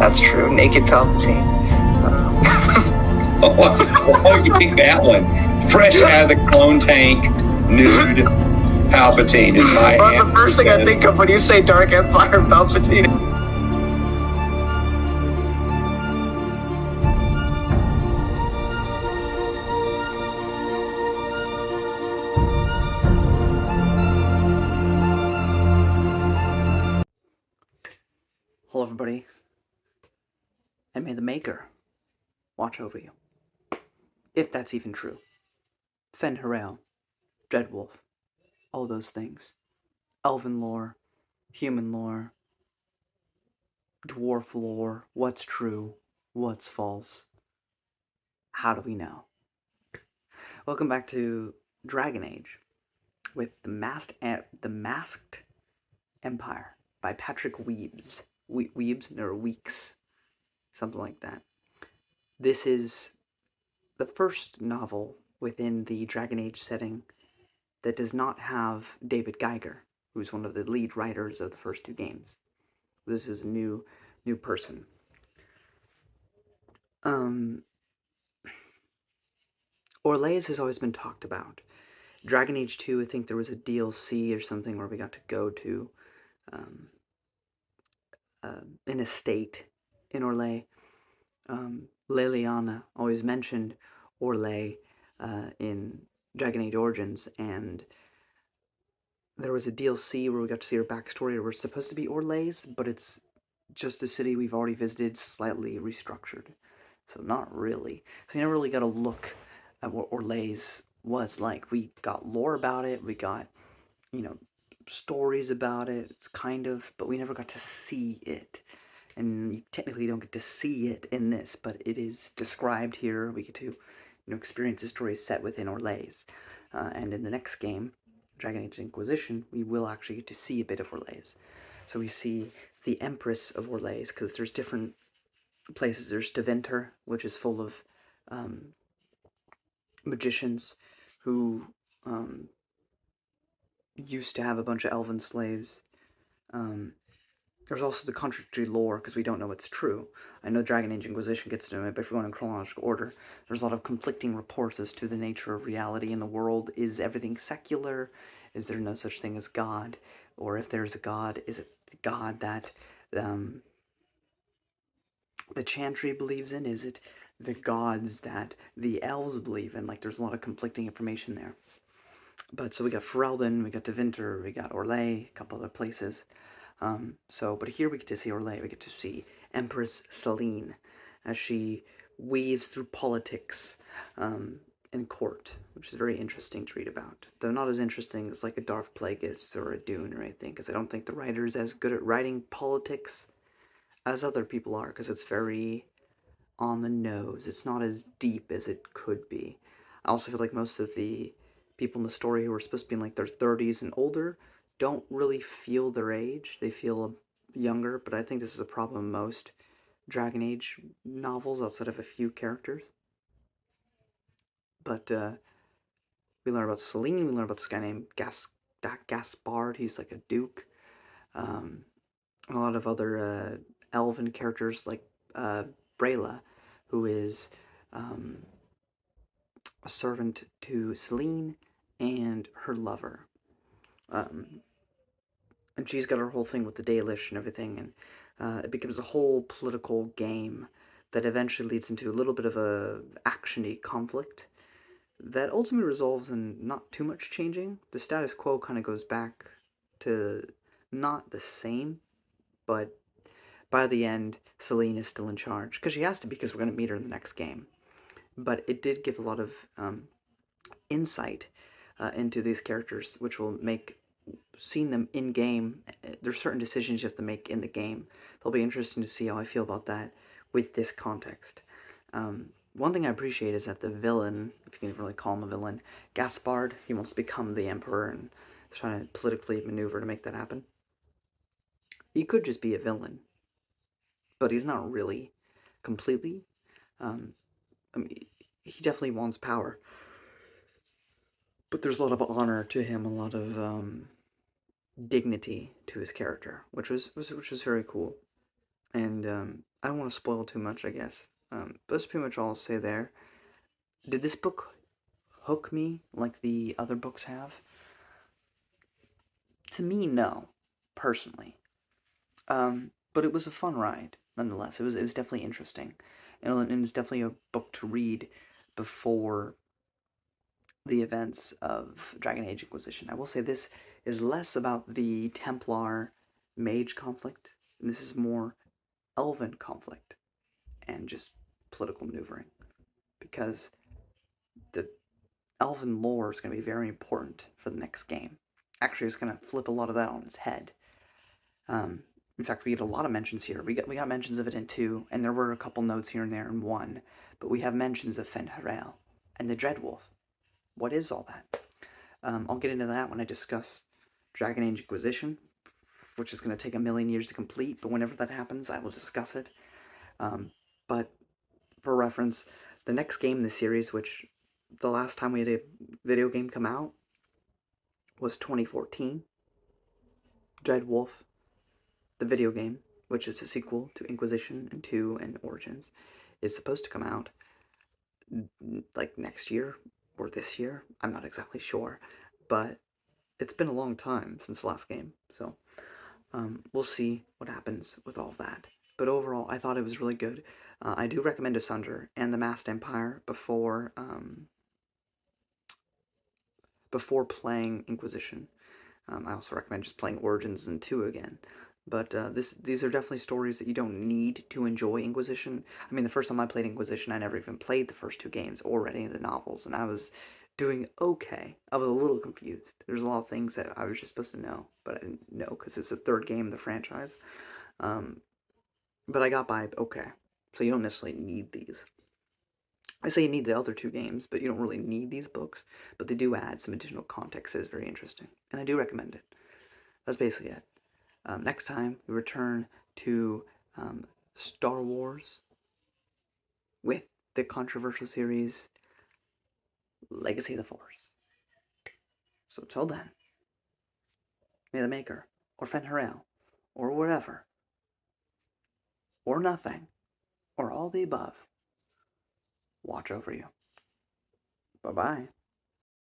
that's true. Naked Palpatine. Oh, you pick that one. Fresh out of the clone tank, nude Palpatine is my Well, that's the first thing I think of when you say Dark Empire Palpatine. Hello everybody, and may the Maker watch over you. If that's even true. Fen Harel, Dreadwolf, all those things. Elven lore, human lore, dwarf lore, what's true, what's false. How do we know? Welcome back to Dragon Age with the Masked Empire by Patrick Weebs. Weebs or Weeks, something like that. This is the first novel within the Dragon Age setting that does not have David Geiger, who's one of the lead writers of the first two games. This is a new person. Orlais has always been talked about. Dragon Age 2, I think there was a DLC or something where we got to go to an estate in Orlais. Leliana always mentioned Orlais in Dragon Age Origins, and there was a DLC where we got to see her backstory. It was supposed to be Orlais, but it's just a city we've already visited, slightly restructured. So not really. So you never really got a look at what Orlais was like. We got lore about it, we got, stories about it, kind of, but we never got to see it. And you technically don't get to see it in this, but it is described here. We get to, experience the story set within Orlais. And in the next game, Dragon Age Inquisition, we will actually get to see a bit of Orlais. So we see the Empress of Orlais, because there's different places. There's Deventer, which is full of magicians who used to have a bunch of elven slaves. There's also the contradictory lore, because we don't know what's true. I know Dragon Age Inquisition gets to it, but if we go in chronological order, there's a lot of conflicting reports as to the nature of reality in the world. Is everything secular? Is there no such thing as God? Or if there's a God, is it the God that the Chantry believes in? Is it the gods that the elves believe in? Like, there's a lot of conflicting information there. But so we got Ferelden, we got Deventer, we got Orlais, a couple other places. But here we get to see Orlais, we get to see Empress Selene as she weaves through politics in court, which is very interesting to read about. Though not as interesting as like a Darth Plagueis or a Dune or anything, because I don't think the writer is as good at writing politics as other people are, because it's very on the nose. It's not as deep as it could be. I also feel like most of the people in the story who are supposed to be in like their 30s and older don't really feel their age. They feel younger, but I think this is a problem in most Dragon Age novels outside of a few characters. But we learn about Selene, we learn about this guy named Gaspard. He's like a duke. And a lot of other elven characters like Brayla, who is a servant to Selene and her lover. And she's got her whole thing with the Dalish and everything, and it becomes a whole political game that eventually leads into a little bit of a action-y conflict that ultimately resolves in not too much changing. The status quo kind of goes back to not the same, but by the end, Selene is still in charge, because she has to, because we're going to meet her in the next game. But it did give a lot of insight into these characters, which will make seeing them in game. There's certain decisions you have to make in the game. It'll be interesting to see how I feel about that with this context. One thing I appreciate is that the villain, if you can really call him a villain, Gaspard, he wants to become the emperor and is trying to politically maneuver to make that happen. He could just be a villain, but he's not really completely. He definitely wants power, but there's a lot of honor to him, a lot of dignity to his character, which was very cool. And I don't want to spoil too much, I guess. But that's pretty much all I'll say there. Did this book hook me like the other books have? To me, no, personally. But it was a fun ride, nonetheless. It was definitely interesting, and it's definitely a book to read before the events of Dragon Age Inquisition. I will say this is less about the Templar Mage conflict, and this is more Elven conflict and just political maneuvering, because the Elven lore is going to be very important for the next game. Actually, it's going to flip a lot of that on its head. Um, in fact, we get a lot of mentions here. We got mentions of it in 2, and there were a couple notes here and there in 1, but we have mentions of Fen'Harel and the Dreadwolf. What is all that? I'll get into that when I discuss Dragon Age Inquisition, which is going to take a million years to complete, but whenever that happens, I will discuss it. But for reference, the next game in the series, which the last time we had a video game come out was 2014, Dreadwolf, the video game, which is a sequel to Inquisition and 2 and Origins, is supposed to come out like next year or this year. I'm not exactly sure, but it's been a long time since the last game, so we'll see what happens with all of that. But overall, I thought it was really good. I do recommend Asunder and the Masked Empire before playing Inquisition. I also recommend just playing Origins and 2 again. But these are definitely stories that you don't need to enjoy Inquisition. I mean, the first time I played Inquisition, I never even played the first 2 games or read any of the novels, and I was doing okay. I was a little confused. There's a lot of things that I was just supposed to know, but I didn't know because it's the 3rd game of the franchise. Um, but I got by okay. So you don't necessarily need these. I say you need the other 2 games, but you don't really need these books. But they do add some additional context that is very interesting, and I do recommend it. That's basically it. Next time, we return to Star Wars with the controversial series Legacy of the Force. So till then, may the Maker, or Fen'Harel, or whatever, or nothing, or all the above, watch over you. Bye-bye.